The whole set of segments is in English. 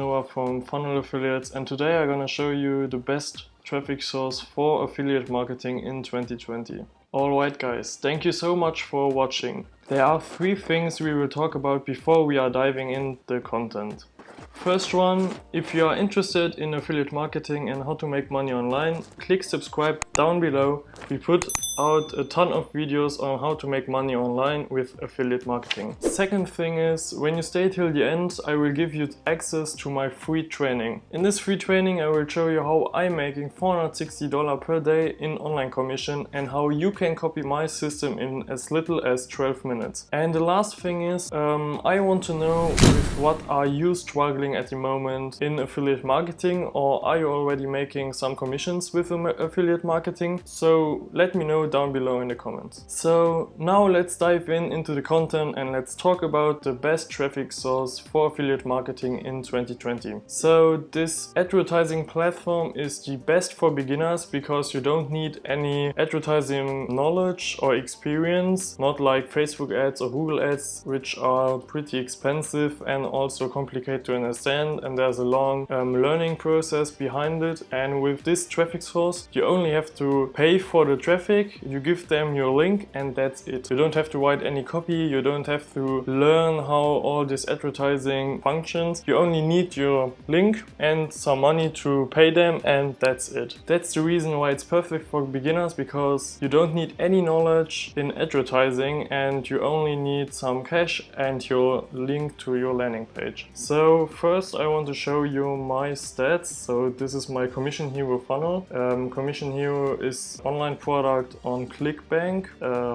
Noah from Funnel Affiliates, and today I'm gonna show you the best traffic source for affiliate marketing in 2020. Alright guys, thank you so much for watching. There are 3 things we will talk about before we are diving in the content. First one, if you are interested in affiliate marketing and how to make money online, click subscribe down below. We put out a ton of videos on how to make money online with affiliate marketing. Second thing is, when you stay till the end, I will give you access to my free training. In this free training, I will show you how I'm making $460 per day in online commission and how you can copy my system in as little as 12 minutes. And the last thing is, I want to know with what are you struggling at the moment in affiliate marketing, or are you already making some commissions with affiliate marketing? So let me know down below in the comments. So now let's dive into the content and let's talk about the best traffic source for affiliate marketing in 2020. So this advertising platform is the best for beginners because you don't need any advertising knowledge or experience, not like Facebook ads or Google ads, which are pretty expensive and also complicated to understand, and there's a long learning process behind it. And with this traffic source, you only have to pay for the traffic, you give them your link, and that's it. You don't have to write any copy, you don't have to learn how all this advertising functions. You only need your link and some money to pay them, and that's it. That's the reason why it's perfect for beginners, because you don't need any knowledge in advertising and you only need some cash and your link to your landing page. So first I want to show you my stats. So this is my Commission Hero funnel. Commission Hero is online product on Clickbank,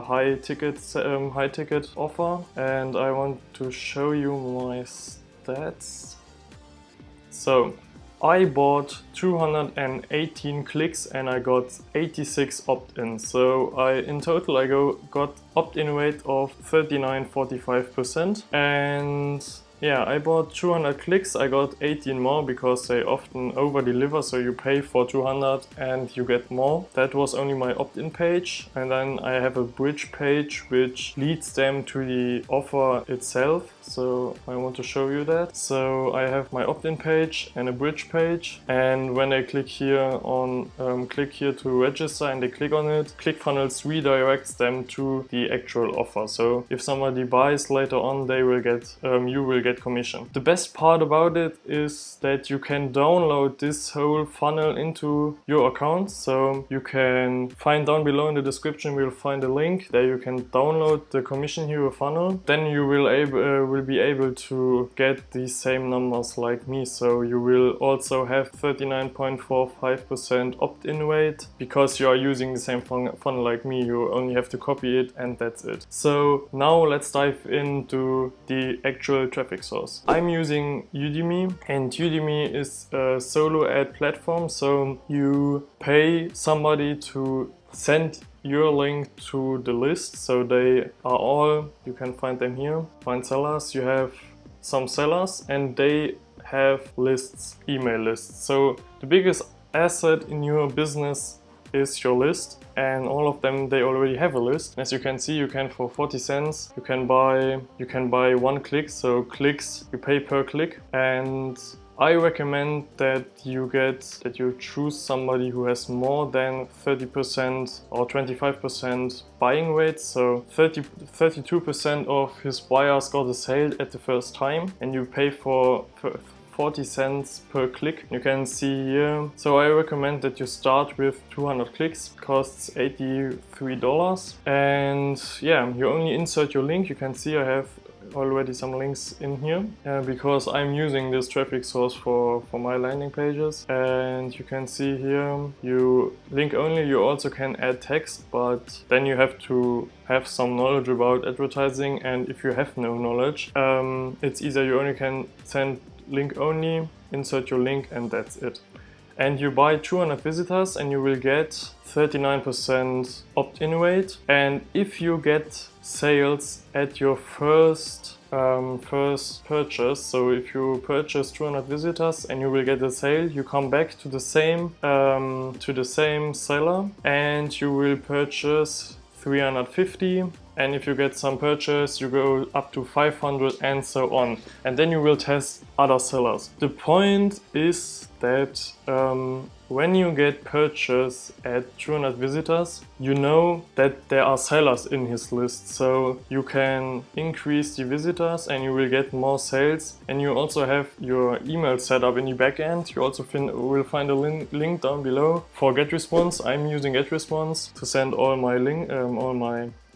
high ticket offer, and I want to show you my stats. So I bought 218 clicks and I got 86 opt-ins. So in total I got opt-in rate of 39.45%, and yeah, I bought 200 clicks, I got 18 more because they often over deliver, so you pay for 200 and you get more. That was only my opt-in page, and then I have a bridge page which leads them to the offer itself. So I want to show you that. So I have my opt-in page and a bridge page, and when they click here to register and they click on it, ClickFunnels redirects them to the actual offer. So if somebody buys later on, they will get you will get commission. The best part about it is that you can download this whole funnel into your account. So you can find down below in the description, we'll find a link there. You can download the Commission Hero funnel. Then you will be able to get the same numbers like me. So you will also have 39.45% opt-in rate because you are using the same funnel like me. You only have to copy it and that's it. So now let's dive into the actual traffic source. I'm using Udemy, and Udemy is a solo ad platform. So you pay somebody to send your link to the list. So they are all, you can find them here. Find sellers, you have some sellers and they have lists, email lists. So the biggest asset in your business is your list, and all of them, they already have a list. As you can see, you can for 40 cents you can buy 1 click. So clicks, you pay per click, and I recommend that you choose somebody who has more than 30% or 25% buying rate. So 32% of his buyers got a sale at the first time, and you pay for 40 cents per click. You can see here. So I recommend that you start with 200 clicks, costs $83. And yeah, you only insert your link. You can see I have already some links in here because I'm using this traffic source for my landing pages. And you can see here, you link only. You also can add text, but then you have to have some knowledge about advertising, and if you have no knowledge, it's easier. You only can send link only, insert your link, and that's it. And you buy 200 visitors and you will get 39% opt-in rate. And if you get sales at your first purchase, so if you purchase 200 visitors and you will get a sale, you come back to the same seller and you will purchase 350, and if you get some purchase, you go up to 500 and so on. And then you will test other sellers. The point is that when you get purchase at 200 visitors, you know that there are sellers in his list, so you can increase the visitors and you will get more sales. And you also have your email set up in the backend. You also will find a link down below for GetResponse. I'm using GetResponse to send all my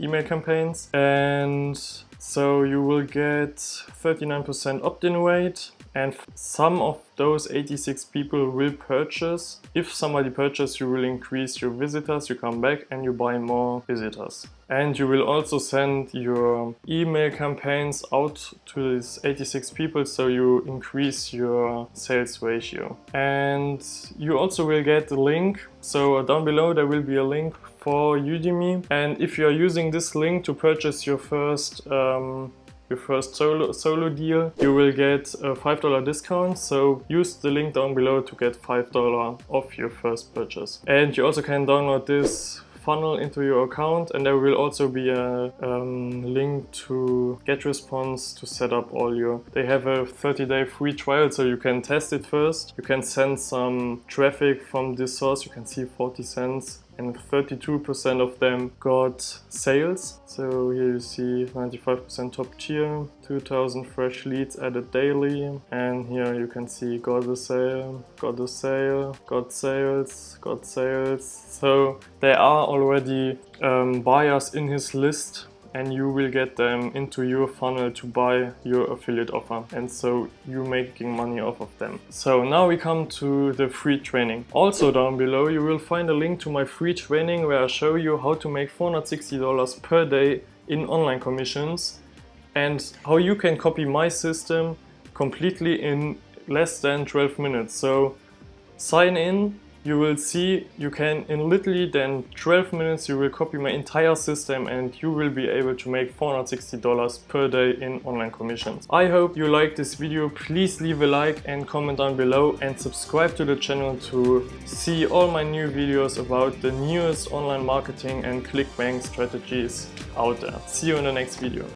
email campaigns, and so you will get 39% opt-in rate, and some of those 86 people will purchase. If somebody purchases, you will increase your visitors, you come back and you buy more visitors. And you will also send your email campaigns out to these 86 people, so you increase your sales ratio. And you also will get a link. So down below there will be a link for Udemy. And if you are using this link to purchase your first solo deal, you will get a $5 discount. So use the link down below to get $5 off your first purchase. And you also can download this funnel into your account, and there will also be a link to GetResponse to set up all your... They have a 30-day free trial, so you can test it first. You can send some traffic from this source. You can see 40 cents. And 32% of them got sales. So here you see 95% top tier, 2,000 fresh leads added daily. And here you can see got a sale, got a sale, got sales, got sales. So there are already buyers in his list, and you will get them into your funnel to buy your affiliate offer, and so you're making money off of them. So now we come to the free training. Also down below you will find a link to my free training where I show you how to make $460 per day in online commissions, and how you can copy my system completely in less than 12 minutes. So sign in. You will see you can in literally then 12 minutes you will copy my entire system, and you will be able to make $460 per day in online commissions. I hope you liked this video. Please leave a like and comment down below, and subscribe to the channel to see all my new videos about the newest online marketing and Clickbank strategies out there. See you in the next video.